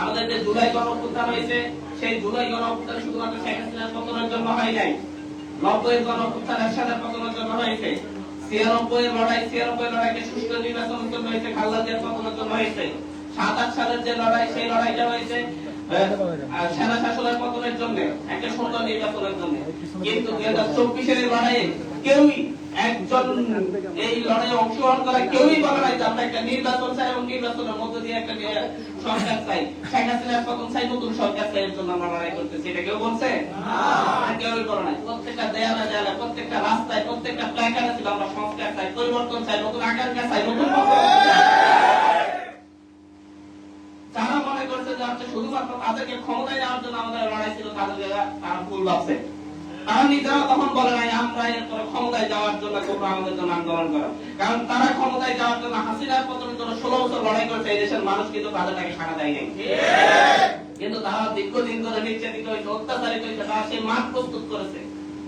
আমাদের যে জুলাই গণঅভ্যুত্থান হয়েছে, সেই জুলাই গণঅভ্যুত্থান শুধুমাত্র শেখ হাসিনার পতনের জন্য হয় নাই। 90-এর গণঅভ্যুত্থান এরশাদের পতনের জন্য হয়েছে। 96-এর লড়াইকে সুষ্ঠু নির্বাচনের জন্য হয়েছে, খালেদা জিয়ার পতনের জন্য হয়েছে। ৭-৮ সালের যে লড়াই, সেই লড়াইটা হয়েছে সেনা শাসনের পতনের জন্য, একটা সুন্দর নির্বাচনের জন্য। কিন্তু 2024-এর লড়াইয়ে কেউই একজন এই লড়াইয়ে অংশগ্রহণ করা কেউই বলে নাই যে আমরা একটা নির্বাচন চাই এবং নির্বাচনের মধ্য দিয়ে একটা সরকার চাই, শেখ হাসিনার পতন চাই, নতুন সরকার চাই, এর জন্য আমরা লড়াই করতেছি। এটা কেউ বলছে? কেউই বলে নাই। প্রত্যেকটা দেয়ালে, প্রত্যেকটা রাস্তায়, প্রত্যেকটা প্ল্যাকার্ডে ছিল আমরা সংস্কার চাই, পরিবর্তন চাই, নতুন আকাঙ্ক্ষা চাই, নতুন যারা মনে করছে যে হচ্ছে শুধুমাত্র তাদেরকে ক্ষমতায় নেওয়ার জন্য আমাদের লড়াই ছিল, তাদেরকে তারা ভুল ভাবছে। তারা নিজেরা তখন বলে নাই আমরা এরপরে ক্ষমতায় যাওয়ার জন্য তোমরা আমাদের জন্য আন্দোলন করো, কারণ তারা ক্ষমতায় যাওয়ার জন্য, হাসিনার পতনের জন্য 16 বছর লড়াই করেছে। এই দেশের মানুষ কিন্তু তাদেরকে সাড়া দেয় নাই। কিন্তু তারা দীর্ঘদিন ধরে নির্যাতিত হয়েছে, অত্যাচারিত হয়েছে, তারা সেই মাঠ প্রস্তুত করেছে।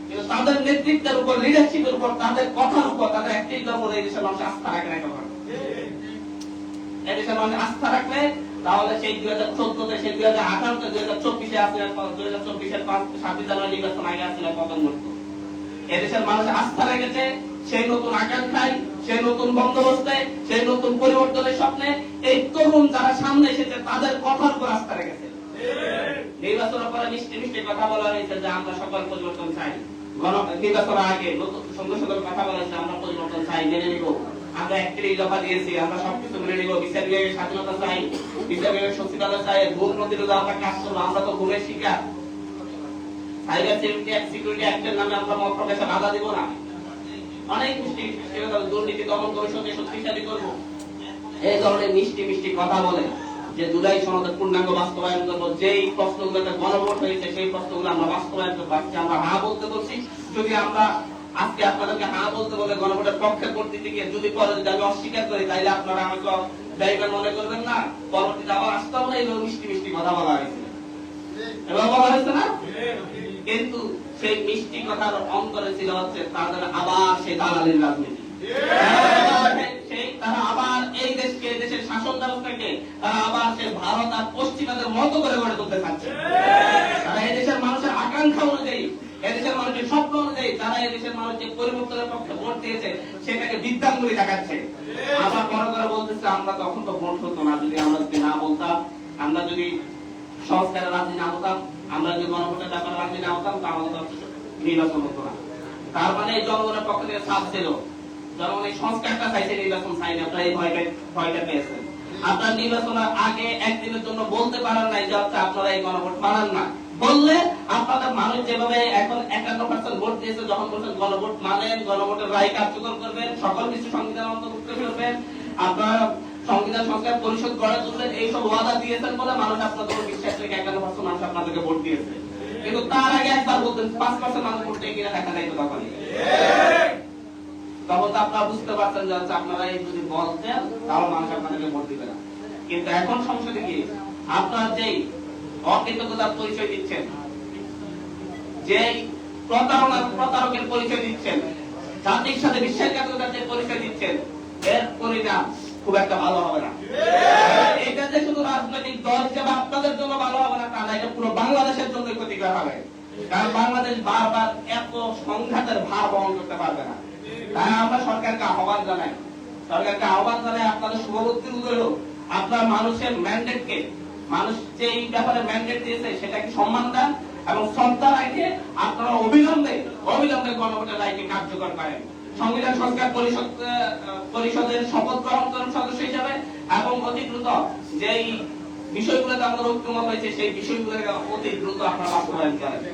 কিন্তু তাদের নেতৃত্বের উপর, লিডারশিপের উপর, তাদের কথার উপর, তাদের অ্যাক্টিভিটির উপর এই দেশের মানুষ আস্থা রাখে না। তখন এই দেশের মানুষ আস্থা রাখলে তাহলে সেই 2014-তে, সেই 2018-তে, 2024-এ আসলে 2024-এর 26 জানুয়ারি নির্বাচন আগে আসলে পতন ঘটত। এদেশের মানুষ আস্থা রেখেছে সেই নতুন আকাঙ্ক্ষায়, সেই নতুন বন্দোবস্তে, সেই নতুন পরিবর্তনের স্বপ্নে। এই তরুণ যারা সামনে এসেছে তাদের কথার উপর আস্থা রেখেছে। নির্বাচনের পরে মিষ্টি মিষ্টি কথা বলা হয়েছে যে আমরা সকল পরিবর্তন চাই। নির্বাচনের আগে নতুন সুন্দর সুন্দর কথা বলা হয়েছে, আমরা পরিবর্তন চাই, মেনে নিব, আমরা 31 দফা দিয়েছি, আমরা সবকিছু মেনে নিব, বিচার বিভাগের স্বাধীনতা চাই, বিচার বিভাগের সচিবালয় চাই, ঘুম প্রতিরোধে আমরা কাজ করবো, আমরা তো ঘুমের শিকার, সাইবার সিকিউরিটি অ্যাক্টের নামে আমরা মত প্রকাশে বাধা দিব না, অনেক মিষ্টি দুর্নীতি দমন কমিশনকে শক্তিশালী করবো। এই ধরনের মিষ্টি মিষ্টি কথা বলে যে জুলাই সনদের পূর্ণাঙ্গ বাস্তবায়ন করবো, যেই প্রশ্নগুলোতে গণভোট হয়েছে সেই প্রশ্নগুলো আমরা বাস্তবায়ন করবো। আজকে আমরা হা বলতে বলছি, যদি আমরা আজকে আপনাদেরকে হা বলতে বলে গণভোটের পক্ষে ভোট দিতে গিয়ে যদি পরে যদি আমি অস্বীকার করি, তাইলে আপনারা আমাকে ড্রাইভার মনে করবেন না, পরবর্তীতে আবার আসতে হবে না। এইভাবে মিষ্টি মিষ্টি কথা বলা হয়েছে, এবার বলা হয়েছে না? কিন্তু সেই মিষ্টি কথার অন্তরে ছিল হচ্ছে তাদের আবার সেই দালালির রাজনীতি। তারা আবার এই দেশকে, দেশের শাসন ব্যবস্থাকে তারা আবার সে ভারত আর পশ্চিমাদের মতো করে গড়ে তুলতে চাচ্ছে। তারা এই দেশের মানুষের আকাঙ্ক্ষা অনুযায়ী, এদেশের মানুষের স্বপ্ন অনুযায়ী, যারা এদেশের মানুষ যে পরিবর্তনের পক্ষে ভোট দিয়েছে সেটাকে বিদ্যাঙ্গুলি দেখাচ্ছে। আবার বড় করে বলতেছে আমরা তখন তো ভোট হতো না, যদি আমরা যদি না বলতাম, আমরা যদি সংস্কারের রাজি না হতাম, আমরা যদি গণভোটের ব্যাপারে রাজি না হতাম, তা আমাদের নির্বাচন হতো না। তার মানে জনগণের পক্ষ থেকে চাপ ছিল, জনগণ এই সংস্কারটা চাইছে, নির্বাচন চাইনি। আপনারা এই ভয়টা পেয়েছেন। আপনার নির্বাচনের আগে একদিনের জন্য বলতে পারেন নাই যে আপনারা এই গণভোট মানান না। বললে আপনাদের মানুষ যেভাবে এখন 51% ভোট দিয়েছে, যখন বলছেন গণভোট মানেন, গণভোটের রায় কার্যকর করবেন, সকল কিছু সংবিধান অন্তর্ভুক্ত করবেন, আপনারা সংবিধান সংস্কার পরিষদ গড়ে তুলবেন, এইসব ওয়াদা দিয়েছেন বলে মানুষ আপনাদের উপর বিশ্বাস রেখে 51% মানুষ আপনাদেরকে ভোট দিয়েছে। কিন্তু তার আগে একবার বলতেন 5% মানুষ ভোট দিয়ে কিনা দেখা যাইতো, তখন তো আপনারা বুঝতে পারছেন যে আপনারা এই যদি বলতেন তাহলে মানুষ আপনাদেরকে ভোট দিবে না। কিন্তু এখন সংসদে গিয়ে আপনারা যেই অকৃতজ্ঞতার পরিচয় দিচ্ছেন, যেই প্রতারকের পরিচয় দিচ্ছেন, জাতির সাথে বিশ্বাসঘাতকতার যে পরিচয় দিচ্ছেন, এর পরিণাম খুব একটা ভালো হবে না। এটা যে শুধু রাজনৈতিক দল হিসেবে আপনাদের জন্য ভালো হবে না তা না, এটা পুরো বাংলাদেশের জন্য ক্ষতিকর হবে। কারণ বাংলাদেশ বারবার এত সংঘাতের ভার বহন করতে পারবে না। তাই আমরা সরকারকে আহ্বান জানাই, আপনাদের শুভবুদ্ধির উদয় হোক, আপনার মানুষের ম্যান্ডেটকে, মানুষ যে এই ব্যাপারে ম্যান্ডেট দিয়েছে সেটাকে সম্মান দেন এবং শ্রদ্ধা রেখে আপনারা অবিলম্বে গণভোটের রায়কে কার্যকর করেন। সংবিধান সংস্কার পরিষদের শপথ গ্রহণ করেন সদস্য হিসাবে এবং অতি দ্রুত যেই বিষয়গুলোতে আমাদের ঐক্যমত হয়েছে সেই বিষয়গুলো অতি দ্রুত আপনারা বাস্তবায়ন করেন।